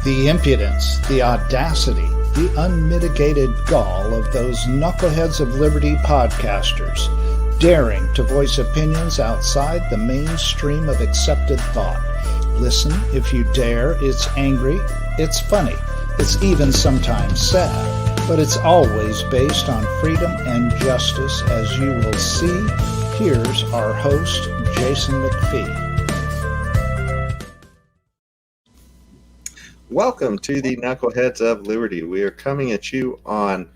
The impudence, the audacity, the unmitigated gall of those knuckleheads of liberty podcasters, daring to voice opinions outside the mainstream of accepted thought. Listen if you dare. It's angry, it's funny, it's even sometimes sad, but it's always based on freedom and justice, as you will see. Here's our host, Jason McPhee. Welcome to the Knuckleheads of Liberty. We are coming at you on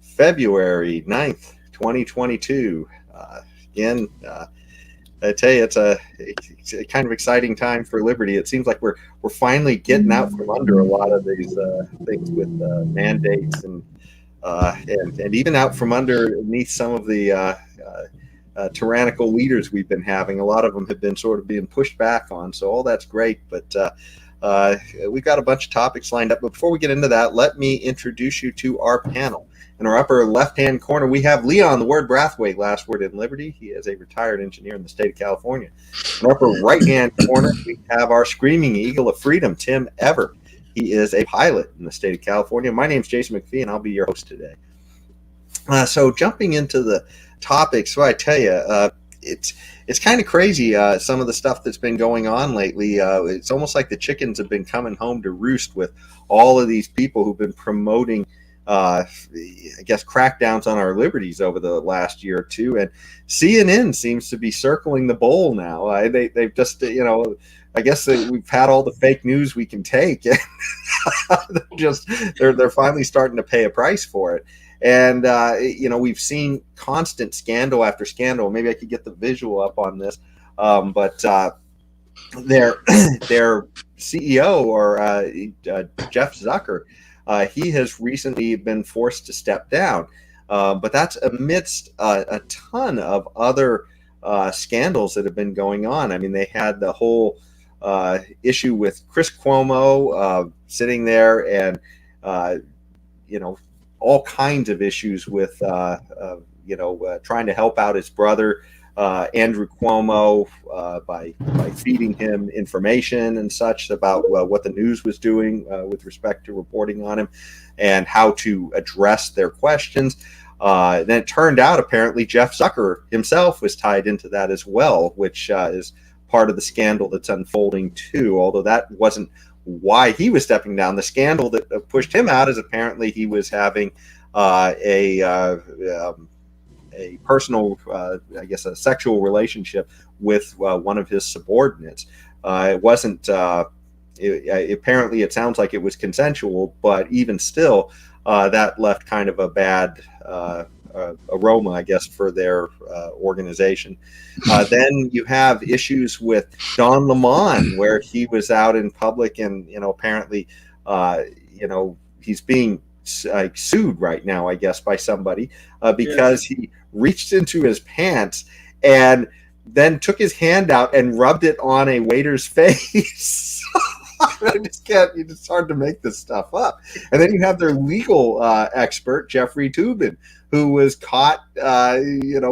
February 9th, 2022. Again, I tell you, it's a kind of exciting time for liberty. It seems like we're finally getting out from under a lot of these things with mandates and even out from underneath some of the tyrannical leaders we've been having. A lot of them have been sort of being pushed back on, so all that's great. But we've got a bunch of topics lined up. But before we get into that, let me introduce you to our panel. In our upper left-hand corner, we have Leon, the word Brathwaite, last word in liberty. He is a retired engineer in the state of California. In our upper right-hand corner, we have our screaming eagle of freedom, Tim Ever. He is a pilot in the state of California. My name's Jason McPhee, and I'll be your host today. So jumping into the topics, so I tell you, it's kind of crazy, some of the stuff that's been going on lately. It's almost like the chickens have been coming home to roost with all of these people who've been promoting I guess crackdowns on our liberties over the last year or two, and CNN seems to be circling the bowl now. They've just, I guess we've had all the fake news we can take, and they're finally starting to pay a price for it. And we've seen constant scandal after scandal. Maybe I could get the visual up on this, but their CEO, or Jeff Zucker. He has recently been forced to step down, but that's amidst a ton of other scandals that have been going on. I mean, they had the whole issue with Chris Cuomo sitting there, and all kinds of issues with trying to help out his brother Andrew Cuomo by feeding him information and such about what the news was doing with respect to reporting on him and how to address their questions. Then it turned out apparently Jeff Zucker himself was tied into that as well, which is part of the scandal that's unfolding too, although that wasn't why he was stepping down. The scandal that pushed him out is apparently he was having a personal, I guess, a sexual relationship with one of his subordinates. It wasn't, apparently it sounds like it was consensual, but even still, that left kind of a bad aroma, I guess, for their organization. Then you have issues with Don Lemon, where he was out in public and, apparently, he's being sued right now, I guess, by somebody because he reached into his pants and then took his hand out and rubbed it on a waiter's face. I just can't, it's hard to make this stuff up. And then you have their legal expert, Jeffrey Toobin, who was caught,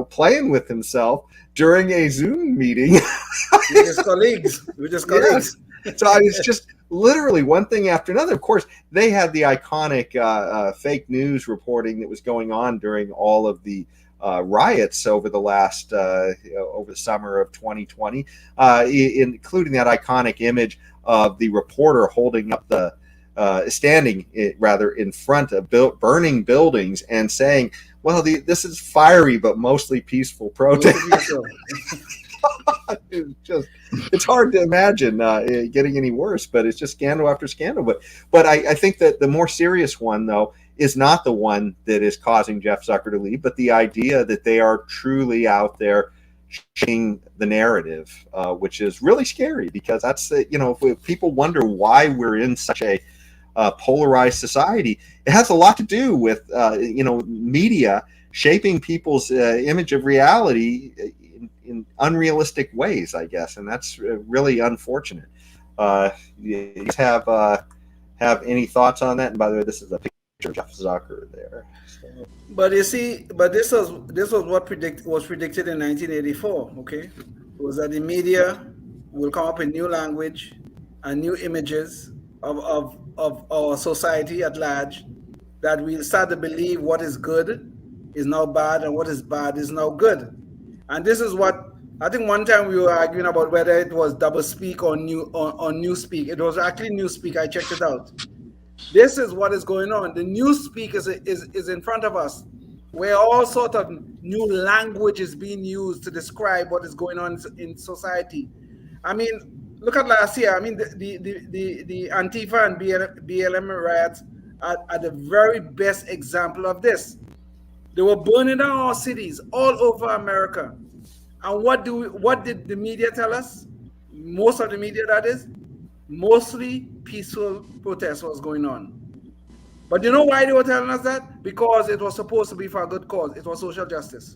playing with himself during a Zoom meeting. We're just colleagues. Yes. So it's just literally one thing after another. Of course, they had the iconic fake news reporting that was going on during all of the riots over the last over the summer of 2020, including that iconic image of the reporter holding up the standing rather in front of burning buildings and saying, "Well, this is fiery but mostly peaceful protest." It's hard to imagine getting any worse, but it's just scandal after scandal. But I think that the more serious one, though, is not the one that is causing Jeff Zucker to leave, but the idea that they are truly out there changing the narrative, which is really scary, because that's if people wonder why we're in such a polarized society, it has a lot to do with media shaping people's image of reality in unrealistic ways, I guess, and that's really unfortunate. You have any thoughts on that? And by the way, this is a picture of Jeff Zucker there. So. But you see, this was what was predicted in 1984. Okay, it was that the media will come up with new language and new images of our society at large, that we start to believe what is good is now bad and what is bad is now good. And this is what I think one time we were arguing about whether it was double speak or new speak. It was actually new speak. I checked it out. This is what is going on. The new speak is in front of us, where all sort of new language is being used to describe what is going on in society. I mean, look at last year. I mean, the Antifa and BLM riots are the very best example of this. They were burning down our cities all over America. And what did the media tell us? Most of the media, that is, mostly peaceful protest was going on. But you know why they were telling us that? Because it was supposed to be for a good cause. It was social justice.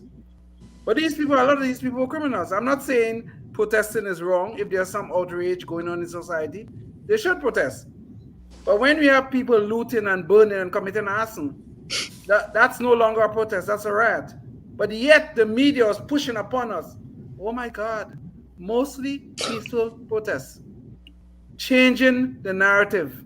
But these people, a lot of these people were criminals. I'm not saying protesting is wrong. If there's some outrage going on in society, they should protest. But when we have people looting and burning and committing arson, that's no longer a protest, that's a riot. But yet the media was pushing upon us. Oh my God, mostly peaceful protests. Changing the narrative.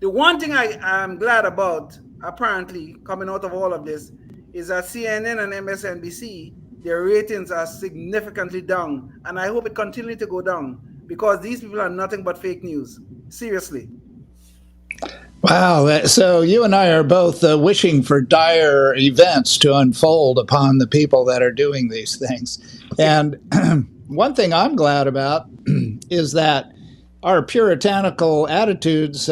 The one thing I am glad about, apparently, coming out of all of this, is that CNN and MSNBC, their ratings are significantly down. And I hope it continues to go down, because these people are nothing but fake news. Seriously. Wow. So you and I are both wishing for dire events to unfold upon the people that are doing these things. And one thing I'm glad about is that our puritanical attitudes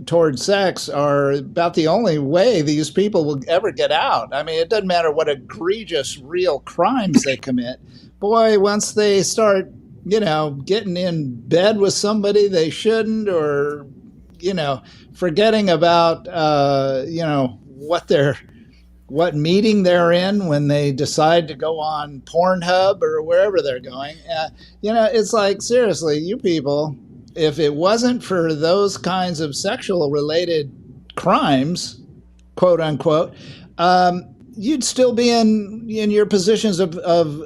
towards sex are about the only way these people will ever get out. I mean, it doesn't matter what egregious real crimes they commit. Boy, once they start, getting in bed with somebody they shouldn't, or forgetting about, what meeting they're in when they decide to go on Pornhub or wherever they're going. It's like, seriously, you people, if it wasn't for those kinds of sexual related crimes, quote unquote, you'd still be in your positions of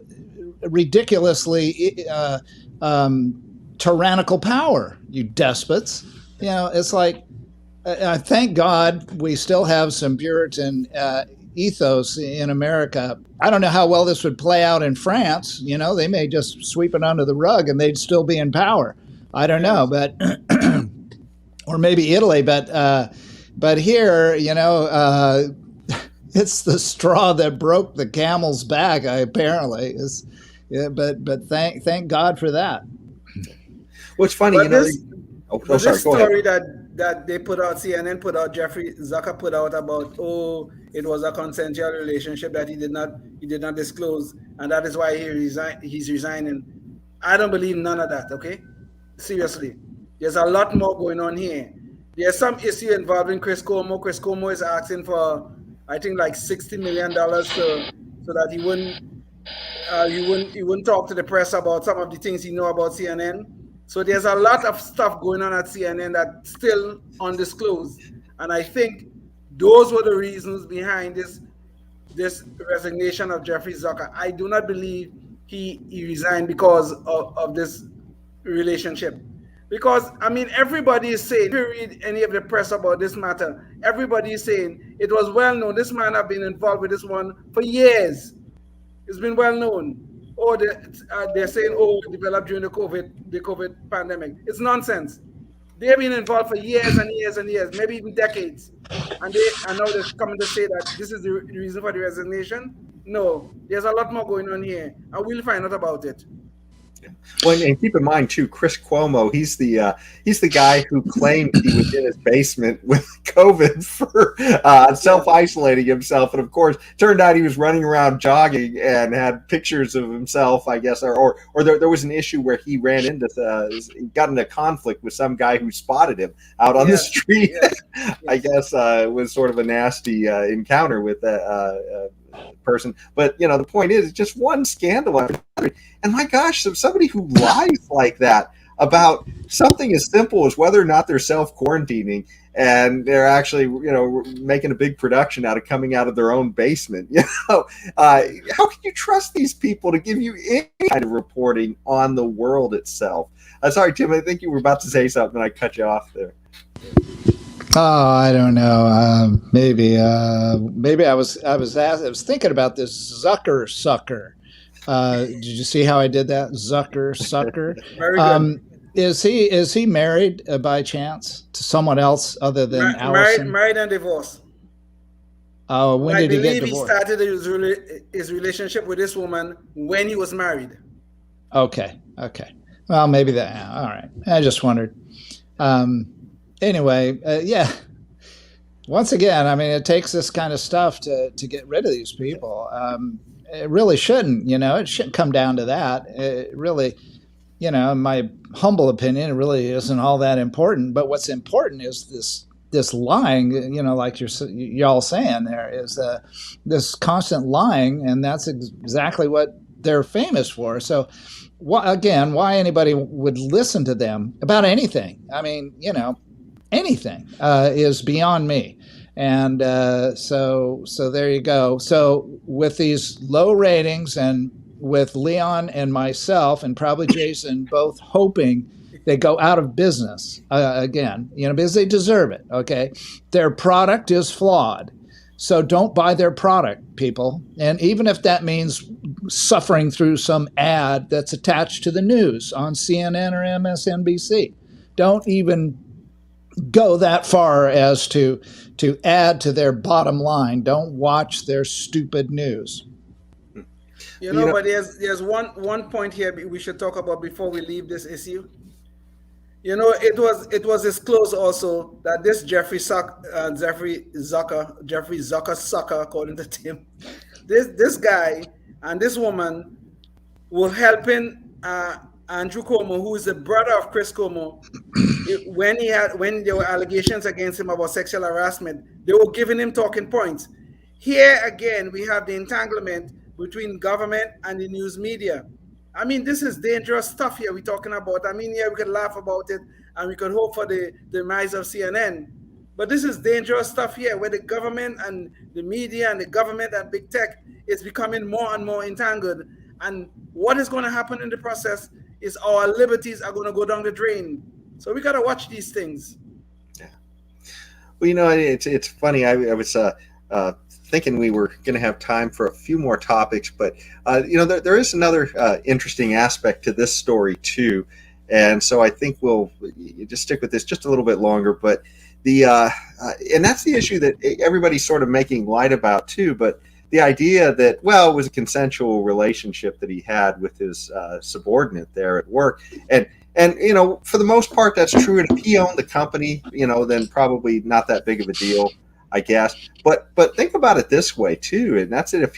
ridiculously tyrannical power, you despots. It's like, thank God we still have some Puritan ethos in America. I don't know how well this would play out in France. They may just sweep it under the rug and they'd still be in power. I don't know, but or maybe Italy, but here, it's the straw that broke the camel's back. Apparently, but thank God for that. What's funny, this sorry, story that they put out, CNN put out, Jeffrey Zucker put out about, it was a consensual relationship that he did not disclose, and that is why he's resigning. I don't believe none of that. Okay, seriously, there's a lot more going on here. There's some issue involving Chris Cuomo. Chris Cuomo is asking for, I think, like $60 million so that he wouldn't talk to the press about some of the things he know about CNN. So there's a lot of stuff going on at CNN that's still undisclosed. And I think those were the reasons behind this resignation of Jeffrey Zucker. I do not believe he resigned because of this relationship. Because, I mean, everybody is saying, if you read any of the press about this matter, everybody is saying it was well known. This man have been involved with this one for years. It's been well known. Or they're saying, it developed during the COVID pandemic. It's nonsense. They've been involved for years and years and years, maybe even decades. And now they're coming to say that this is the reason for the resignation. No, there's a lot more going on here, and we'll find out about it. Well, and keep in mind too, Chris Cuomo, he's the guy who claimed he was in his basement with COVID for self-isolating himself, and of course, turned out he was running around jogging and had pictures of himself, I guess, or there was an issue where he ran into got into conflict with some guy who spotted him out on the street. Yes. I guess it was sort of a nasty encounter with that person. But the point is, it's just one scandal after another. And my gosh, somebody who lies like that, about something as simple as whether or not they're self-quarantining and they're actually, making a big production out of coming out of their own basement. How can you trust these people to give you any kind of reporting on the world itself? Sorry, Tim, I think you were about to say something and I cut you off there. Oh, I don't know. Maybe I was thinking about this Zucker sucker. Did you see how I did that? Zucker sucker. Very good. Is he married by chance to someone else other than Allison? Married and divorced. Oh, when did he get divorced? I believe he started his relationship with this woman when he was married. Okay. Well, maybe that. All right. I just wondered. Anyway, yeah. Once again, I mean, it takes this kind of stuff to get rid of these people. It really shouldn't. It shouldn't come down to that. It really, in my humble opinion, it really isn't all that important. But what's important is this lying. Like y'all saying, there is this constant lying, and that's exactly what they're famous for. So, why anybody would listen to them about anything? I mean, anything is beyond me. And so there you go. So with these low ratings and with Leon and myself and probably Jason both hoping they go out of business again, because they deserve it. Okay. Their product is flawed. So don't buy their product, people. And even if that means suffering through some ad that's attached to the news on CNN or MSNBC, don't even go that far as to add to their bottom line. Don't watch their stupid news. But there's one point here we should talk about before we leave this issue. It was disclosed also that this Jeffrey Zucker sucker, according to Tim, this guy and this woman were helping Andrew Cuomo, who is the brother of Chris Cuomo, when there were allegations against him about sexual harassment, they were giving him talking points. Here again, we have the entanglement between government and the news media. I mean, this is dangerous stuff here we're talking about. I mean, yeah, we could laugh about it and we could hope for the demise of CNN. But this is dangerous stuff here where the government and the media and the government and big tech is becoming more and more entangled. And what is going to happen in the process is our liberties are going to go down the drain. So we got to watch these things. Yeah. Well, it's funny. I was thinking we were going to have time for a few more topics, but there is another interesting aspect to this story too, and so I think we'll just stick with this just a little bit longer. But and that's the issue that everybody's sort of making light about too. But the idea that, well, it was a consensual relationship that he had with his subordinate there at work, and for the most part that's true. And if he owned the company, then probably not that big of a deal, I guess. But think about it this way too, and that's it. If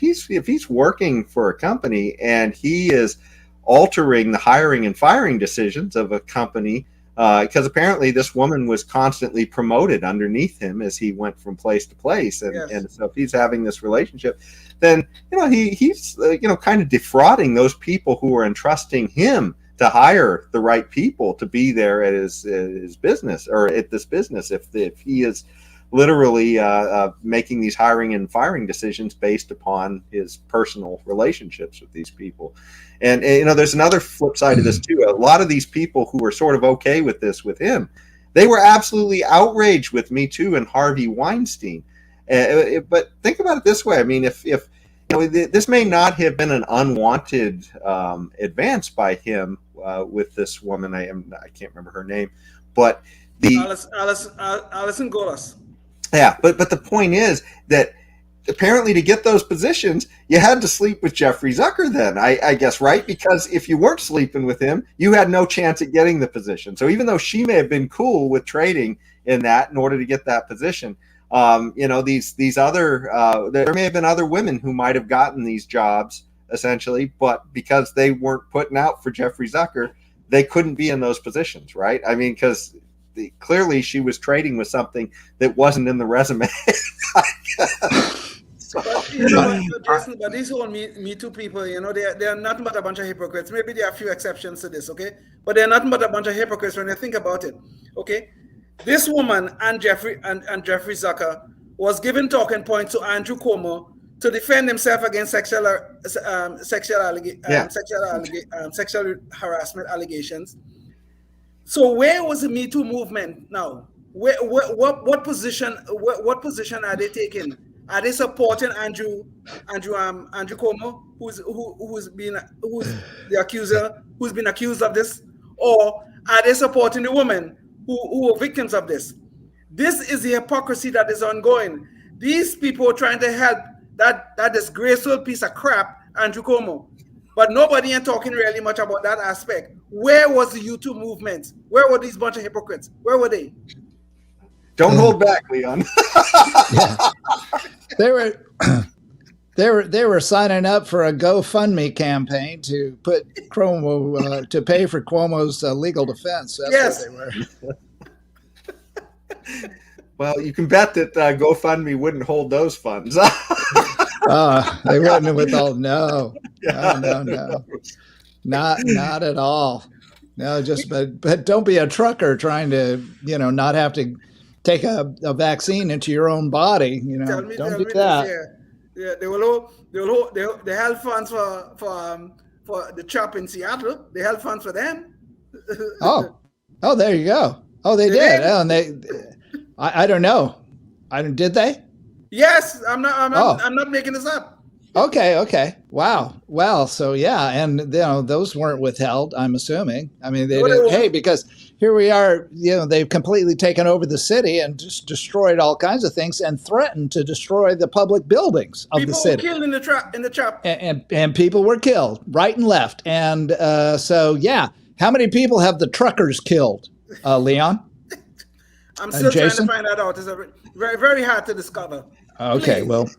he's working for a company and he is altering the hiring and firing decisions of a company, because apparently this woman was constantly promoted underneath him as he went from place to place, and, yes. And so if he's having this relationship, then he's kind of defrauding those people who are entrusting him to hire the right people to be there at his business or at this business. If he is literally making these hiring and firing decisions based upon his personal relationships with these people. And there's another flip side of this too. A lot of these people who were sort of okay with this with him, they were absolutely outraged with Me Too and Harvey Weinstein. But think about it this way. I mean, if this may not have been an unwanted advance by him with this woman. I can't remember her name, but Alison Golas. Yeah, but the point is that apparently to get those positions, you had to sleep with Jeffrey Zucker then, I guess, right? Because if you weren't sleeping with him, you had no chance at getting the position. So even though she may have been cool with trading in that in order to get that position, these other there may have been other women who might have gotten these jobs essentially, but because they weren't putting out for Jeffrey Zucker, they couldn't be in those positions, right? I mean, because clearly she was trading with something that wasn't in the resume. But you know what, Jason, but these whole me Too people, you know, they're nothing but a bunch of hypocrites. Maybe there are a few exceptions to this, okay? But they're nothing but a bunch of hypocrites when you think about it, okay? This woman and Jeffrey Zucker was given talking points to Andrew Cuomo to defend himself against sexual harassment allegations. So where was the Me Too movement now? What position are they taking? Are they supporting Andrew Cuomo, who's the accuser, who's been accused of this, or are they supporting the women who are victims of this? This is the hypocrisy that is ongoing. These people are trying to help that disgraceful piece of crap, Andrew Cuomo. But nobody ain't talking really much about that aspect. Where was the YouTube movement? Where were these bunch of hypocrites? Where were they? Don't hold back, Leon. Yeah. They were signing up for a GoFundMe campaign to put Cuomo to pay for Cuomo's legal defense. That's what they were. Well, you can bet that GoFundMe wouldn't hold those funds. They wouldn't with all. No, not at all. No, just but don't be a trucker trying to not have to take a vaccine into your own body. Don't do that. Yeah, they held funds for the chop in Seattle. They held funds for them. Oh, there you go. Oh, they did. Oh, and I don't know. Did they? Yes, I'm not making this up. Okay. Wow. Well, so yeah, and those weren't withheld, I'm assuming. I mean, they didn't. Hey, because here we are. They've completely taken over the city and just destroyed all kinds of things and threatened to destroy the public buildings of the city. People were killed in the chop, and people were killed right and left. And so yeah, how many people have the truckers killed, Leon? I'm still trying to find that out. It's very, very hard to discover. Okay, Please.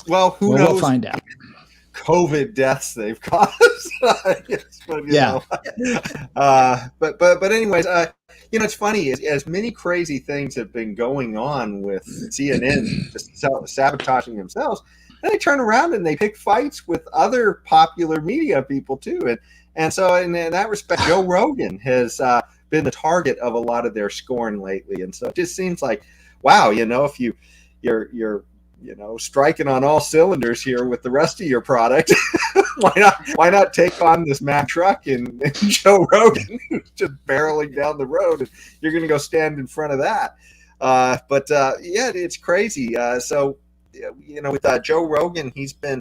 Well, who knows? We'll find out. COVID deaths they've caused. But anyways, it's funny. As many crazy things have been going on with CNN just sabotaging themselves, and they turn around and they pick fights with other popular media people too. And so in that respect, Joe Rogan has been the target of a lot of their scorn lately. And so it just seems like, wow, if you're striking on all cylinders here with the rest of your product, why not take on this Mack truck and Joe Rogan who's just barreling down the road, and you're going to go stand in front of that. Yeah, it's crazy. So with Joe Rogan, he's been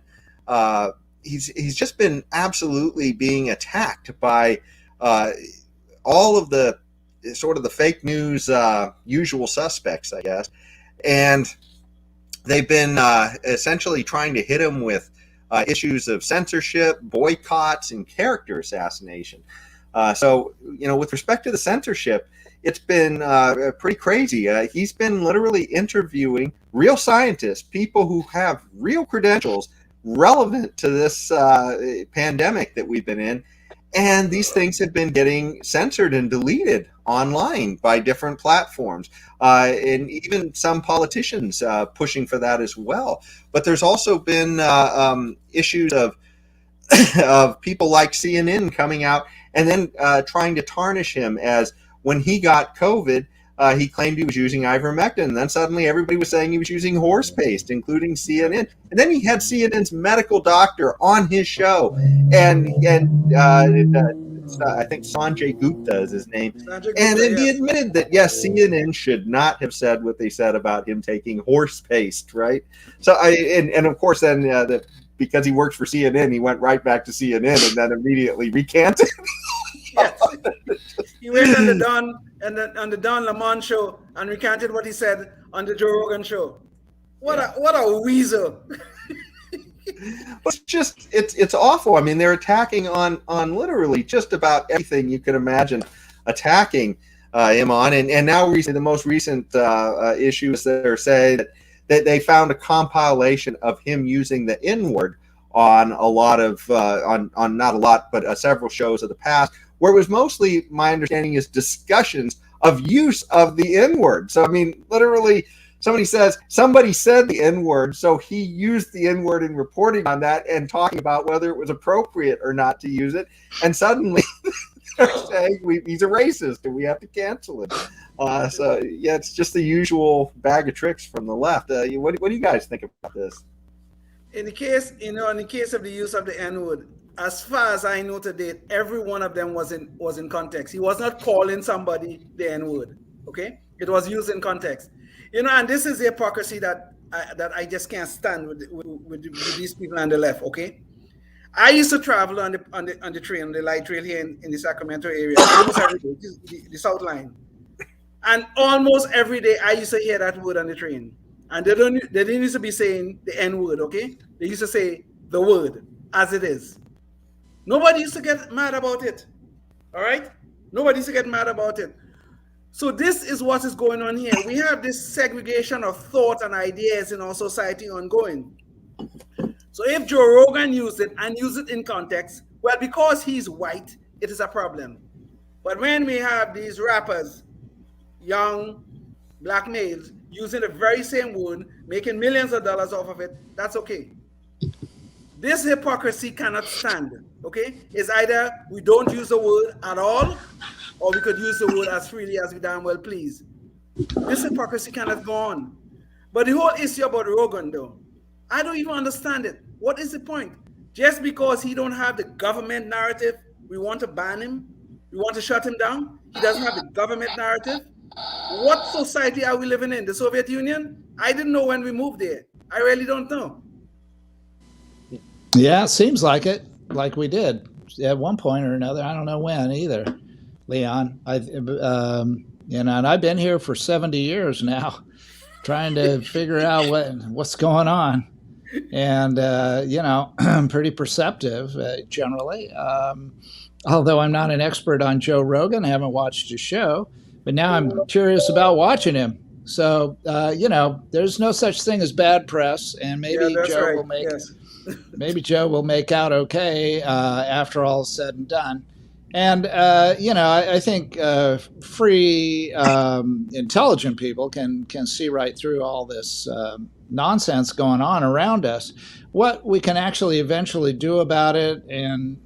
he's just been absolutely being attacked by all of the sort of the fake news usual suspects, I guess. And they've been essentially trying to hit him with issues of censorship, boycotts, and character assassination. So, with respect to the censorship, it's been pretty crazy. He's been literally interviewing real scientists, people who have real credentials relevant to this pandemic that we've been in. And these things have been getting censored and deleted online by different platforms, and even some politicians pushing for that as well. But there's also been issues of people like CNN coming out and then trying to tarnish him, as when he got COVID, he claimed he was using ivermectin, and then suddenly everybody was saying he was using horse paste, including CNN. And then he had CNN's medical doctor on his show, and I think Sanjay Gupta is his name, and then he admitted that yes, CNN should not have said what they said about him taking horse paste, right? So and of course then because he works for CNN, he went right back to CNN and then immediately recanted. Yes. He went on the Don Lemon show and recanted what he said on the Joe Rogan show. What a weasel. It's awful. I mean, they're attacking on literally just about everything you can imagine attacking him on. And now recently, the most recent issues that are saying that they found a compilation of him using the N-word on a lot of on not a lot, but several shows of the past, where it was mostly, my understanding is, discussions of use of the N-word. So I mean, literally, somebody said the N-word, so he used the N-word in reporting on that and talking about whether it was appropriate or not to use it. And suddenly they're saying he's a racist and we have to cancel him. So yeah, it's just the usual bag of tricks from the left. What do you guys think about this? In the case of the use of the N-word, as far as I know to date, every one of them was in context. He was not calling somebody the N-word. Okay, it was used in context. And this is the hypocrisy that I just can't stand with these people on the left. Okay, I used to travel on the train, on the light rail here in the Sacramento area, almost every day, the South Line, and almost every day I used to hear that word on the train. And they didn't used to be saying the N-word. Okay, they used to say the word as it is. Nobody used to get mad about it. All right, nobody used to get mad about it. So this is what is going on here. We have this segregation of thought and ideas in our society ongoing. So if Joe Rogan used it and used it in context, well, because he's white, it is a problem. But when we have these rappers, young black males, using the very same word, making millions of dollars off of it, that's okay. This hypocrisy cannot stand, okay? It's either we don't use the word at all, or we could use the word as freely as we damn well please. This hypocrisy cannot go on. But the whole issue about Rogan, though, I don't even understand it. What is the point? Just because he don't have the government narrative, we want to ban him? We want to shut him down? He doesn't have the government narrative? What society are we living in? The Soviet Union? I didn't know when we moved there. I really don't know. Yeah, it seems like it, like we did at one point or another. I don't know when either, Leon. And I've been here for 70 years now, trying to figure out what's going on. And, I'm pretty perceptive generally. Although I'm not an expert on Joe Rogan, I haven't watched his show, but now I'm curious about watching him. So, there's no such thing as bad press, and maybe Joe will make maybe Joe will make out okay after all is said and done. And I think free, intelligent people can see right through all this nonsense going on around us. What we can actually eventually do about it, and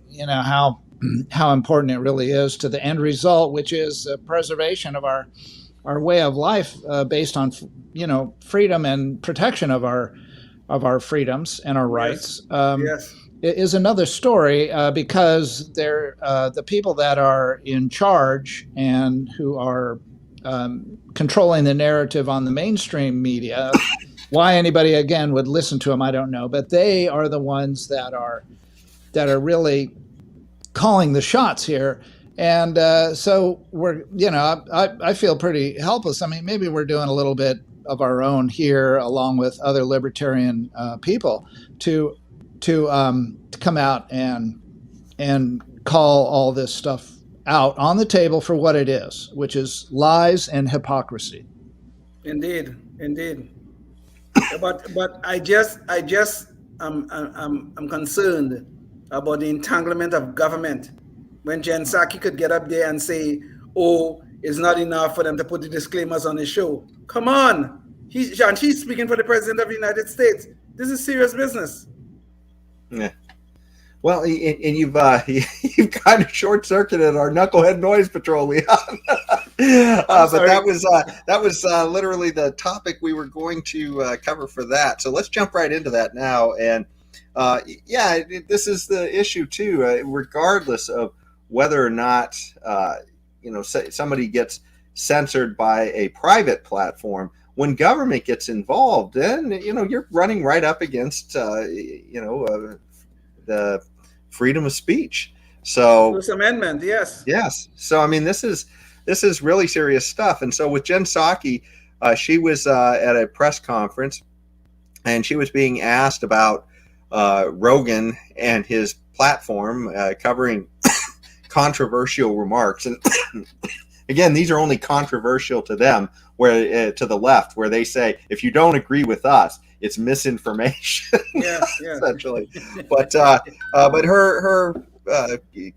how important it really is to the end result, which is preservation of our way of life based on freedom and protection of our freedoms and our rights. Yes. Is another story because they're the people that are in charge and who are controlling the narrative on the mainstream media. Why anybody again would listen to them, I don't know, but they are the ones that are really calling the shots here. And so we're, I feel pretty helpless. I mean, maybe we're doing a little bit of our own here, along with other libertarian people, to come out and call all this stuff out on the table for what it is, which is lies and hypocrisy. Indeed. But I'm concerned about the entanglement of government. When Jen Psaki could get up there and say, "Oh, it's not enough for them to put the disclaimers on the show." Come on, she's speaking for the President of the United States. This is serious business. Yeah. Well, and you've kind of short-circuited our Knucklehead Noise Patrol, Leon. But that was literally the topic we were going to cover for that. So let's jump right into that now. And this is the issue too. Regardless of whether or not somebody gets censored by a private platform, when government gets involved, then you're running right up against the freedom of speech. So First Amendment, yes. So I mean, this is really serious stuff. And so with Jen Psaki, she was at a press conference, and she was being asked about Rogan and his platform covering controversial remarks. And again, these are only controversial to them, where to the left, where they say, if you don't agree with us, it's misinformation. Essentially. But her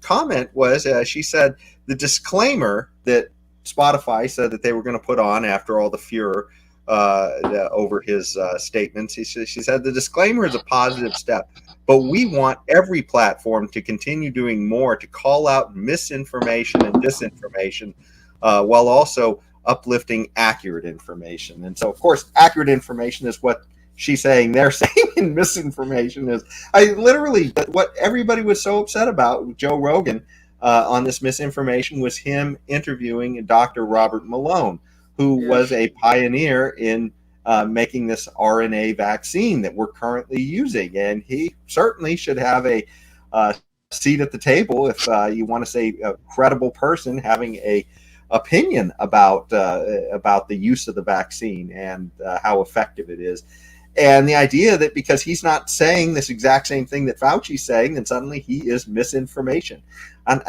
comment was, she said the disclaimer that Spotify said that they were going to put on after all the furor over his statements. She said the disclaimer is a positive step, but we want every platform to continue doing more to call out misinformation and disinformation, while also uplifting accurate information. And so, of course, accurate information is what she's saying. They're saying, and misinformation is, literally what everybody was so upset about with Joe Rogan on this misinformation was him interviewing Dr. Robert Malone, who was a pioneer in making this RNA vaccine that we're currently using. And he certainly should have a seat at the table if you want to say a credible person having a opinion about the use of the vaccine and how effective it is. And the idea that because he's not saying this exact same thing that Fauci's saying, then suddenly he is misinformation. And,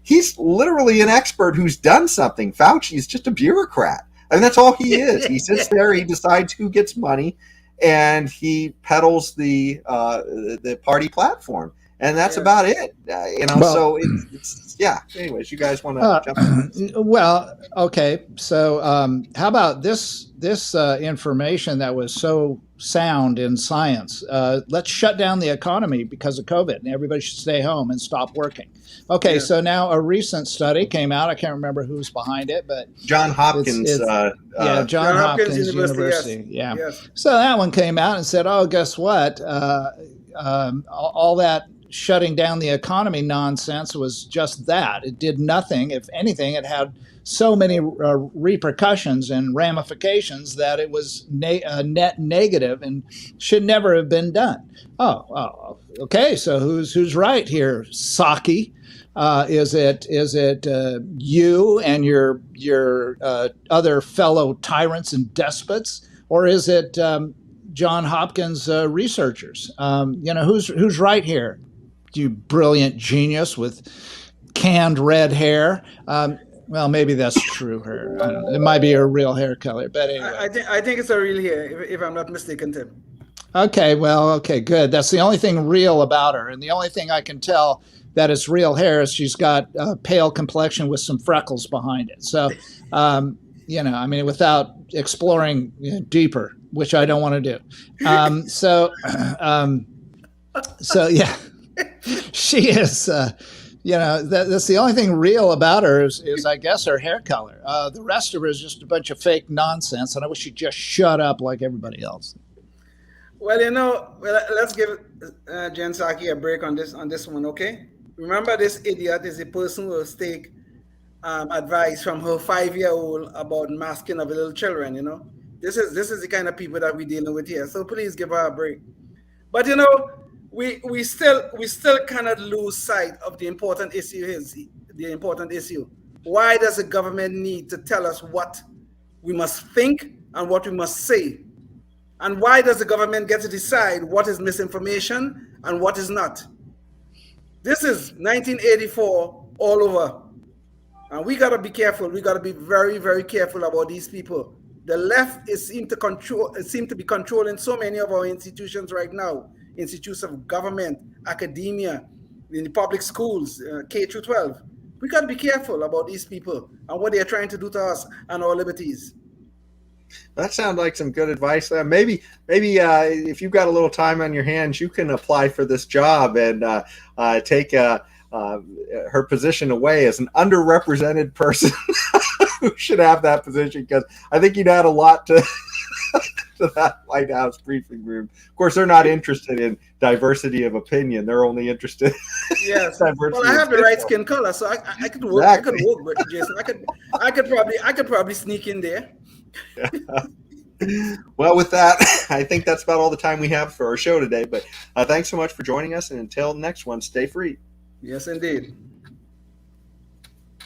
he's literally an expert who's done something. Fauci is just a bureaucrat. I mean, that's all he is. He sits there, he decides who gets money, and he peddles the party platform. And that's about it. So it's anyways, you guys want to jump in? Well, okay. So how about this information that was so sound in science? Let's shut down the economy because of COVID, and everybody should stay home and stop working. Okay, so now a recent study came out. I can't remember who's behind it, but John Hopkins. John Hopkins University. Yes. Yeah. So that one came out and said, "Oh, guess what? All that shutting down the economy nonsense was just that. It did nothing. If anything, it had so many repercussions and ramifications that it was net negative and should never have been done." Oh, okay. So who's right here, Psaki? Is it you and your other fellow tyrants and despots, or is it John Hopkins researchers? Who's right here? You brilliant genius with canned red hair. Well, maybe that's true hair. I don't know. It might be her real hair color, but anyway. I think it's a real hair, if I'm not mistaken, Tim. Okay, good. That's the only thing real about her, and the only thing I can tell that it's real hair is she's got a pale complexion with some freckles behind it. So, without exploring deeper, which I don't want to do. So yeah. She is, that's the only thing real about her is I guess, her hair color. The rest of her is just a bunch of fake nonsense, and I wish she'd just shut up like everybody else. Well, let's give Jen Psaki a break on this one, okay? Remember, this idiot is a person who will take advice from her 5-year-old about masking of little children. This is the kind of people that we're dealing with here. So please give her a break. But we still cannot lose sight of the important issue. Why does the government need to tell us what we must think and what we must say? And why does the government get to decide what is misinformation and what is not? This is 1984 all over. And we got to be careful. We got to be very, very careful about these people. The left seem to be controlling so many of our institutions right now. Institutes of government, academia, in the public schools, K through 12. We got to be careful about these people and what they're trying to do to us and our liberties. That sounds like some good advice. Maybe if you've got a little time on your hands, you can apply for this job and take her position away as an underrepresented person who should have that position, because I think you'd add a lot to that Whitehouse briefing room. Of course, they're not interested in diversity of opinion. They're only interested in diversity. Well, I have the right skin color, so I could work. Exactly. I could work with Jason. I could probably sneak in there. Well, with that, I think that's about all the time we have for our show today. But thanks so much for joining us, and until next one, stay free. Yes, indeed.